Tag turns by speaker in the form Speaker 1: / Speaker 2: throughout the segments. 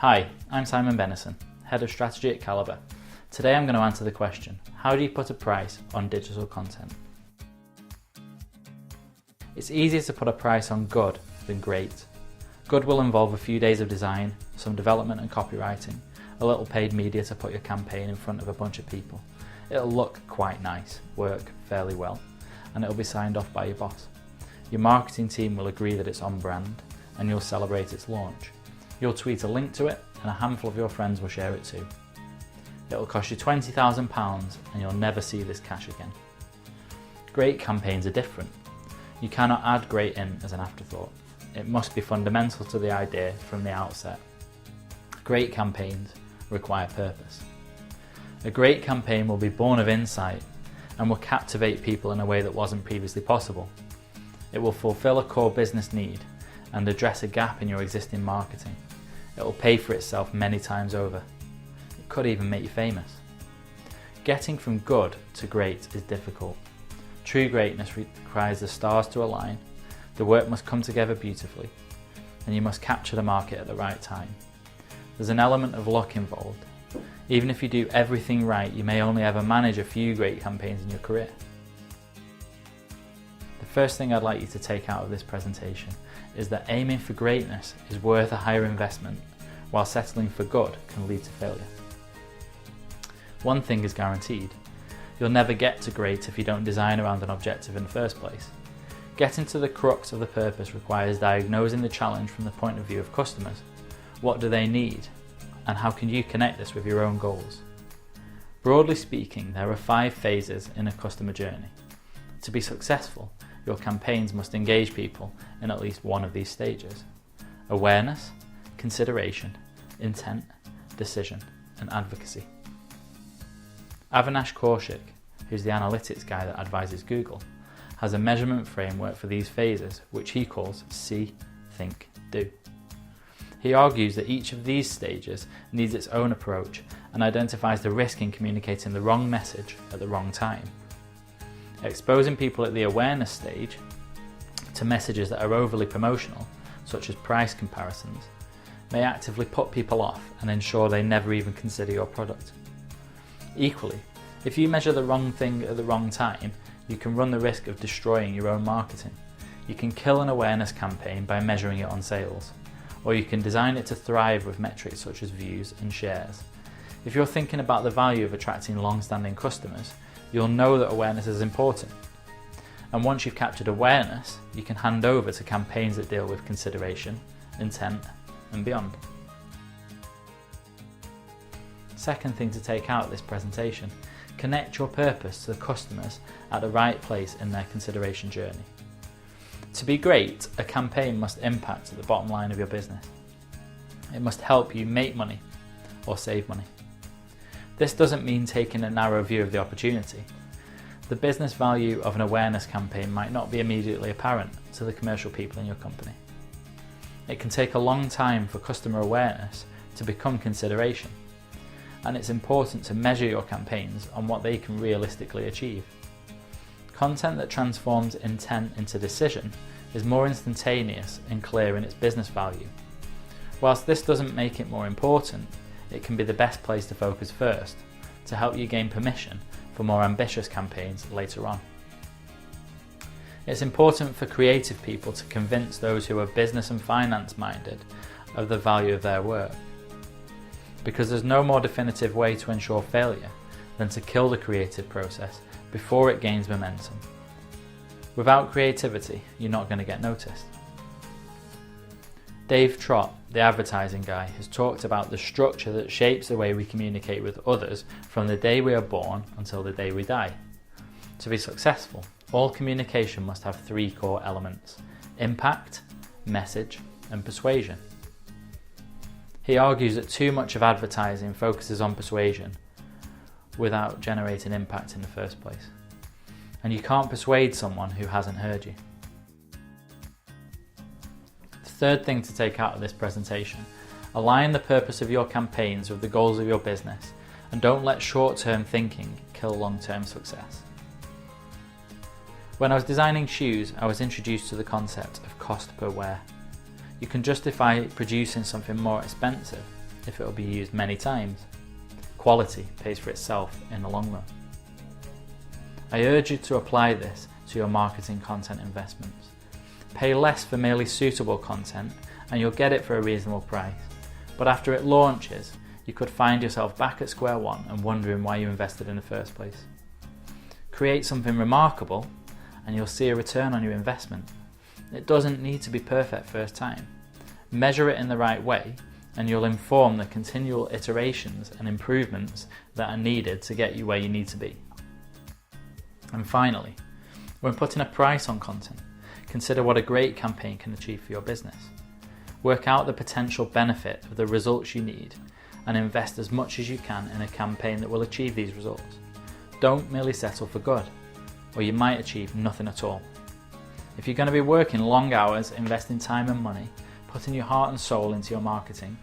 Speaker 1: Hi, I'm Simon Bennison, Head of Strategy at Calibre. Today I'm going to answer the question, how do you put a price on digital content? It's easier to put a price on good than great. Good will involve a few days of design, some development and copywriting, a little paid media to put your campaign in front of a bunch of people. It'll look quite nice, work fairly well, and it'll be signed off by your boss. Your marketing team will agree that it's on brand, and you'll celebrate its launch. You'll tweet a link to it, and a handful of your friends will share it too. It'll cost you £20,000 and you'll never see this cash again. Great campaigns are different. You cannot add great in as an afterthought. It must be fundamental to the idea from the outset. Great campaigns require purpose. A great campaign will be born of insight and will captivate people in a way that wasn't previously possible. It will fulfill a core business need and address a gap in your existing marketing. It will pay for itself many times over. It could even make you famous. Getting from good to great is difficult. True greatness requires the stars to align, the work must come together beautifully, and you must capture the market at the right time. There's an element of luck involved. Even if you do everything right, you may only ever manage a few great campaigns in your career. The first thing I'd like you to take out of this presentation is that aiming for greatness is worth a higher investment, while settling for good can lead to failure. One thing is guaranteed: you'll never get to great if you don't design around an objective in the first place. Getting to the crux of the purpose requires diagnosing the challenge from the point of view of customers. What do they need? And how can you connect this with your own goals? Broadly speaking, there are 5 phases in a customer journey. To be successful, your campaigns must engage people in at least one of these stages: awareness, consideration, intent, decision, and advocacy. Avinash Kaushik, who's the analytics guy that advises Google, has a measurement framework for these phases which he calls See, Think, Do. He argues that each of these stages needs its own approach and identifies the risk in communicating the wrong message at the wrong time. Exposing people at the awareness stage to messages that are overly promotional, such as price comparisons, may actively put people off and ensure they never even consider your product. Equally, if you measure the wrong thing at the wrong time, you can run the risk of destroying your own marketing. You can kill an awareness campaign by measuring it on sales, or you can design it to thrive with metrics such as views and shares. If you're thinking about the value of attracting long-standing customers, you'll know that awareness is important. And once you've captured awareness, you can hand over to campaigns that deal with consideration, intent, and beyond. Second thing to take out of this presentation: connect your purpose to the customers at the right place in their consideration journey. To be great, a campaign must impact the bottom line of your business. It must help you make money or save money. This doesn't mean taking a narrow view of the opportunity. The business value of an awareness campaign might not be immediately apparent to the commercial people in your company. It can take a long time for customer awareness to become consideration, and it's important to measure your campaigns on what they can realistically achieve. Content that transforms intent into decision is more instantaneous and clear in its business value. Whilst this doesn't make it more important, it can be the best place to focus first, to help you gain permission for more ambitious campaigns later on. It's important for creative people to convince those who are business and finance minded of the value of their work, because there's no more definitive way to ensure failure than to kill the creative process before it gains momentum. Without creativity, you're not going to get noticed. Dave Trott, the advertising guy, has talked about the structure that shapes the way we communicate with others from the day we are born until the day we die. To be successful, all communication must have 3 core elements: impact, message, and persuasion. He argues that too much of advertising focuses on persuasion without generating impact in the first place. And you can't persuade someone who hasn't heard you. The third thing to take out of this presentation: align the purpose of your campaigns with the goals of your business, and don't let short-term thinking kill long-term success. When I was designing shoes, I was introduced to the concept of cost per wear. You can justify producing something more expensive if it will be used many times. Quality pays for itself in the long run. I urge you to apply this to your marketing content investments. Pay less for merely suitable content and you'll get it for a reasonable price. But after it launches, you could find yourself back at square one and wondering why you invested in the first place. Create something remarkable and you'll see a return on your investment. It doesn't need to be perfect first time. Measure it in the right way and you'll inform the continual iterations and improvements that are needed to get you where you need to be. And finally, when putting a price on content, consider what a great campaign can achieve for your business. Work out the potential benefit of the results you need and invest as much as you can in a campaign that will achieve these results. Don't merely settle for good, or you might achieve nothing at all. If you're going to be working long hours, investing time and money, putting your heart and soul into your marketing,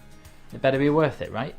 Speaker 1: it better be worth it, right?